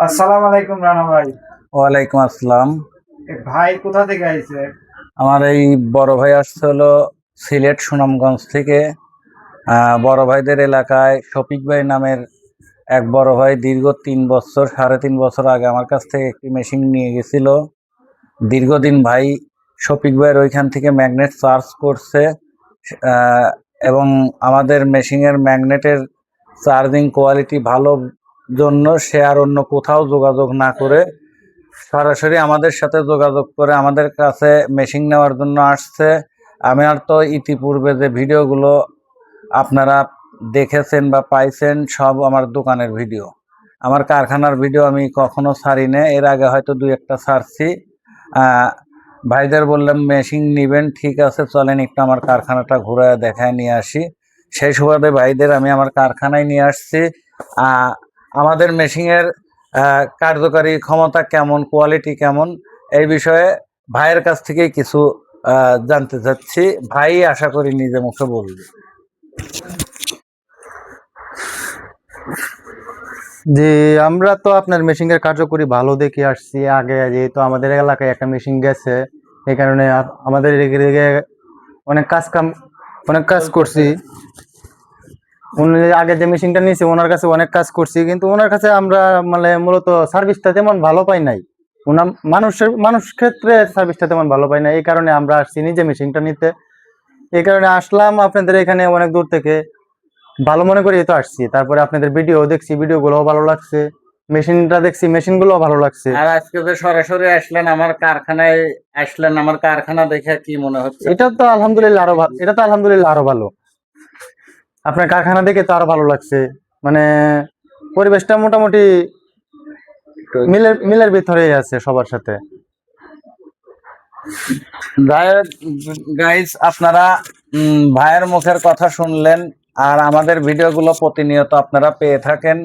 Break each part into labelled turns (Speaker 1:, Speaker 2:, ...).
Speaker 1: আসসালামু আলাইকুম রানা ভাই।
Speaker 2: ওয়ালাইকুম আসসালাম।
Speaker 1: ভাই কোথা থেকে আইছে?
Speaker 2: আমার এই বড় ভাই আসছে হলো সিলেট সুনামগঞ্জ থেকে। বড় ভাইদের এলাকায় শফিক ভাই নামের এক বড় ভাই দীর্ঘ 3 বছর 3.5 বছর আগে আমার কাছ থেকে একটি মেশিন নিয়ে গেছিল। দীর্ঘদিন ভাই শফিক ভাইয়ের ওইখান থেকে ম্যাগনেট চার্জ করছে, আহ, এবং আমাদের মেশিনের ম্যাগনেটের চার্জিং কোয়ালিটি ভালো জন্য সে আর অন্য কোথাও যোগাযোগ না করে সরাসরি আমাদের সাথে যোগাযোগ করে আমাদের কাছে মেশিন নেওয়ার জন্য আসছে। আমি আর তো ইতিপূর্বে যে ভিডিওগুলো আপনারা দেখেছেন বা পাইছেন সব আমার দোকানের ভিডিও, আমার কারখানার ভিডিও আমি কখনো ছাড়ি না। এর আগে হয়তো দুই একটা ছাড়ছি। ভাইদের বললাম মেশিন নেবেন, ঠিক আছে চলেন একটু আমার কারখানাটা ঘুরে দেখায় নিয়ে আসি। সেই সুবাদে ভাইদের আমি আমার কারখানায় নিয়ে আসছি। আমাদের মেশিনের কার্যকারী ক্ষমতা কেমন, কোয়ালিটি কেমন, এই বিষয়ে ভাইয়ের কাছ থেকেই কিছু জানতে চাচ্ছি। ভাই আশা করি নিজে মুখে বলবে।
Speaker 3: জি, আমরা তো আপনার মেশিনের কার্যকরী ভালো দেখে আসছি। আগে যেহেতু আমাদের এলাকায় একটা মেশিন গেছে, এই কারণে আমাদের এদিকে অনেক অনেক কাজ করছি। উনি আগে যে মেশিনটা নিয়েছে ওনার কাছে অনেক কাজ করছি, কিন্তু ওনার কাছে আমরা মানে মূলত সার্ভিসটা তেমন ভালো পাই নাই। ওনার মানুষ ক্ষেত্রে সার্ভিসটা তেমন ভালো পাই না, এই কারণে আমরা আসছি নিজে মেশিনটা নিতে। এই কারণে আসলাম আপনাদের এখানে অনেক দূর থেকে, ভালো মনে করি তো আসছি। তারপরে আপনাদের ভিডিও দেখছি, ভিডিও গুলো ভালো লাগছে, মেশিনটা দেখছি, মেশিন গুলো ভালো লাগছে।
Speaker 2: আর আজকে যে সরাসরি আসলেন আমার কারখানায়, আসলেন আমার কারখানা দেখে কি মনে হচ্ছে?
Speaker 3: এটা তো আলহামদুলিল্লাহ আরো ভালো, এটা তো আলহামদুলিল্লাহ আরো ভালো। আপনার কারখানা দেখে তো আরো ভালো লাগছে। মানে পরিবেশটা মোটামুটি মিলের ভিতরেই আছে সবার সাথে।
Speaker 2: গাইস, আপনারা ভাইয়ের মুখের কথা শুনলেন, আর আমাদের ভিডিওগুলো প্রতিনিয়ত আপনারা পেয়ে থাকেন।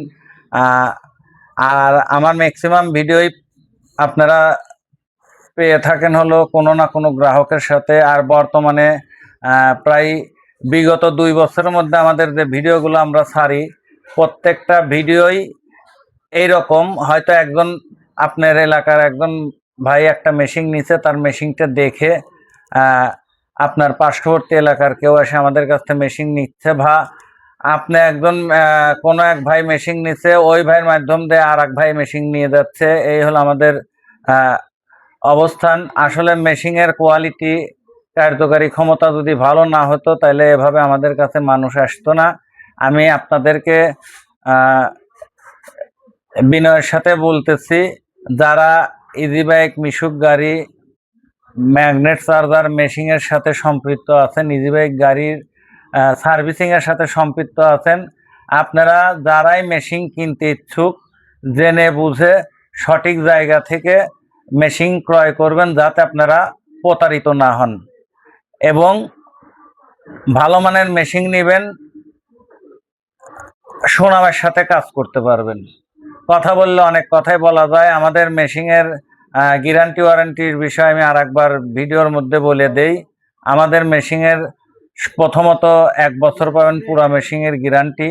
Speaker 2: আর আমার ম্যাক্সিমাম ভিডিওই আপনারা পেয়ে থাকেন হলো কোনো না কোনো গ্রাহকের সাথে। আর বর্তমানে প্রায় বিগত 2 বছরের মধ্যে আমাদের যে ভিডিওগুলো আমরা ছাড়ি, প্রত্যেকটা ভিডিওই এইরকম। হয়তো একজন আপনার এলাকার একজন ভাই একটা মেশিন নিছে, তার মেশিনটা দেখে আপনার পার্শ্ববর্তী এলাকার কেউ এসে আমাদের কাছ থেকে মেশিন নিচ্ছে, বা আপনি একজন কোনো এক ভাই মেশিন নিচ্ছে, ওই ভাইয়ের মাধ্যম দিয়ে আর এক ভাই মেশিন নিয়ে যাচ্ছে। এই হলো আমাদের অবস্থান। আসলে মেশিনের কোয়ালিটি, কার্যকারী ক্ষমতা যদি ভালো না হতো তাহলে এভাবে আমাদের কাছে মানুষ আসতো না। আমি আপনাদেরকে বিনয়ের সাথে বলতেছি, যারা ইজি বাইক, মিশুক গাড়ি, ম্যাগনেট চার্জার মেশিনের সাথে সম্পৃক্ত আছেন, ইজি বাইক গাড়ির সার্ভিসিং এর সাথে সম্পৃক্ত আছেন, আপনারা যারাই মেশিন কিনতে ইচ্ছুক, জেনে বুঝে সঠিক জায়গা থেকে মেশিন ক্রয় করবেন, যাতে আপনারা প্রতারিত না হন, এবং ভালো মানের মেশিন নেবেন, সুনামের সাথে কাজ করতে পারবেন। কথা বললে অনেক কথাই বলা যায়। আমাদের মেশিনের গ্যারান্টি ওয়ারেন্টির বিষয়ে আমি আর একবার ভিডিওর মধ্যে বলে দেই। আমাদের মেশিনের প্রথমত 1 বছর পাবেন পুরা মেশিনের গ্যারান্টি,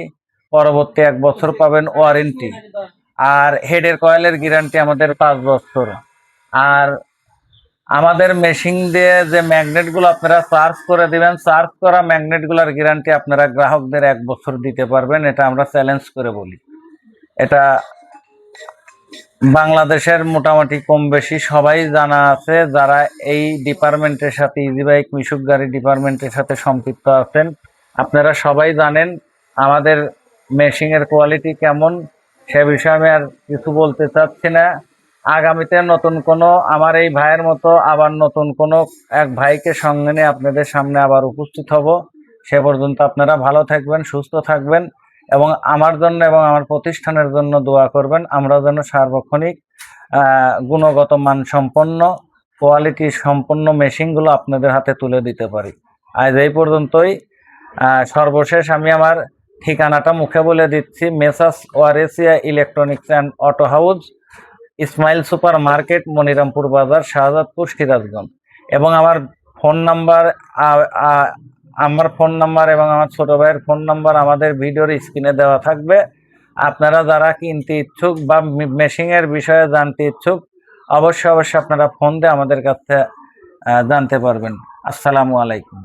Speaker 2: পরবর্তী 1 বছর পাবেন ওয়ারেন্টি, আর হেডের কয়েলের গ্যারান্টি আমাদের 5 বছর। আর আমাদের মেশিন দিয়ে যে ম্যাগনেটগুলো আপনারা চার্জ করে দিবেন, চার্জ করা ম্যাগনেটগুলোর গ্যারান্টি আপনারা গ্রাহকদের 1 বছর দিতে পারবেন। এটা আমরা চ্যালেঞ্জ করে বলি। এটা বাংলাদেশের মোটামুটি কম বেশি সবাই জানা আছে, যারা এই ডিপার্টমেন্টের সাথে, ইজি বাইক মিশুক গাড়ি ডিপার্টমেন্টের সাথে সম্পৃক্ত আছেন। আপনারা সবাই জানেন আমাদের মেশিনের কোয়ালিটি কেমন। সে বিষয়ে আমি আর কিছু বলতে চাচ্ছি না। আগামীতে নতুন কোনো, আমার এই ভাইয়ের মতো আবার নতুন কোনো এক ভাইকে সঙ্গে নিয়ে আপনাদের সামনে আবার উপস্থিত হব। সে পর্যন্ত আপনারা ভালো থাকবেন, সুস্থ থাকবেন, এবং আমার জন্য এবং আমার প্রতিষ্ঠানের জন্য দোয়া করবেন। আমরা যেন সার্বক্ষণিক গুণগত মানসম্পন্ন, কোয়ালিটি সম্পন্ন মেশিনগুলো আপনাদের হাতে তুলে দিতে পারি। আজ এই পর্যন্তই। সর্বশেষ আমি আমার ঠিকানাটা মুখে বলে দিচ্ছি: Messrs Waresia electronics and auto house, Ismail super market, Monirampur Bazar, Shahjadpur, Sirajganj. এবং আমার ফোন নাম্বার, এবং আমার ছোট ভাইয়ের ফোন নাম্বার আমাদের ভিডিওর স্ক্রিনে দেওয়া থাকবে। আপনারা যারা কিনতে ইচ্ছুক বা মেশিং এর বিষয়ে জানতে ইচ্ছুক, অবশ্যই আপনারা ফোন দিয়ে আমাদের কাছে জানতে পারবেন। আসসালামু আলাইকুম।